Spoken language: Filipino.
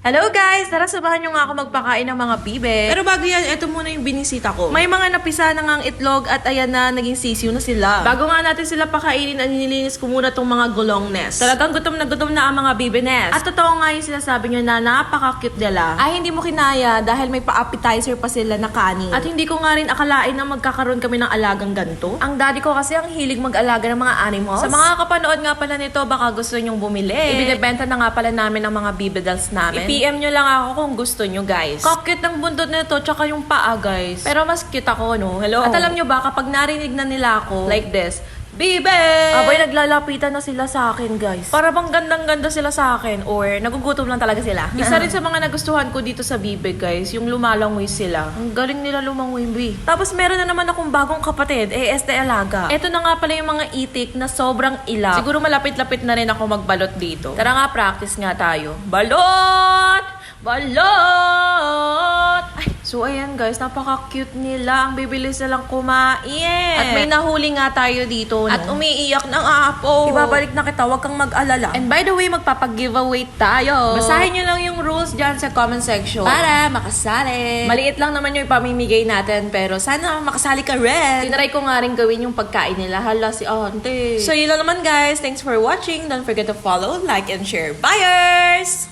Hello guys! Tara, sabahan nyo nga ako magpakain ng mga bibe. Pero bago yan, eto muna yung binisita ko. May mga napisa na ngang itlog at ayan na, naging sisiw na sila. Bago nga natin sila pakainin, nilinis ko muna tong mga gulong nest. Talagang gutom na ang mga bibe nest. At totoo nga yung sinasabi nyo na napaka-cute nila. Ay, hindi mo kinaya dahil may pa-appetizer pa sila na kanin. At hindi ko nga rin akalain na magkakaroon kami ng alagang ganito. Ang daddy ko kasi ang hilig mag-alaga ng mga animals. Sa mga kapanood nga pala nito, baka gusto nyong bumili. Ibinibenta na nga pala namin ang mga bibe dolls namin. PM nyo lang ako kung gusto nyo, guys. Kakit ng bundot nito, tsaka yung paa, guys. Pero mas cute ako, no? Hello? At alam nyo ba, kapag narinig na nila ako, like this, Bibe! Abay, naglalapitan na sila sa akin, guys. Para bang gandang-ganda sila sa akin, or nagugutom lang talaga sila. Isa rin sa mga nagustuhan ko dito sa Bibe, guys, yung lumalangoy sila. Ang galing nila lumangoy, Bi. Tapos meron na naman akong bagong kapatid, este alaga. Ito na nga pala yung mga itik na sobrang ilap. Siguro malapit-lapit na rin ako magbalot dito. Tara nga, practice nga tayo. Balot! Balot! Ay, so ayan guys, napaka-cute nila. Ang bibilis nilang kumain. At may nahuli nga tayo dito, no? At umiiyak ng apo. Ibabalik na kita, huwag kang mag-alala. And by the way, magpapag-giveaway tayo. Basahin nyo lang yung rules dyan sa comment section para makasali. Maliit lang naman yung ipamimigay natin, pero sana makasali ka rin. Tinry ko nga rin gawin yung pagkain nila. Hala si ate. So yun lang naman guys. Thanks for watching. Don't forget to follow, like, and share. Buyers!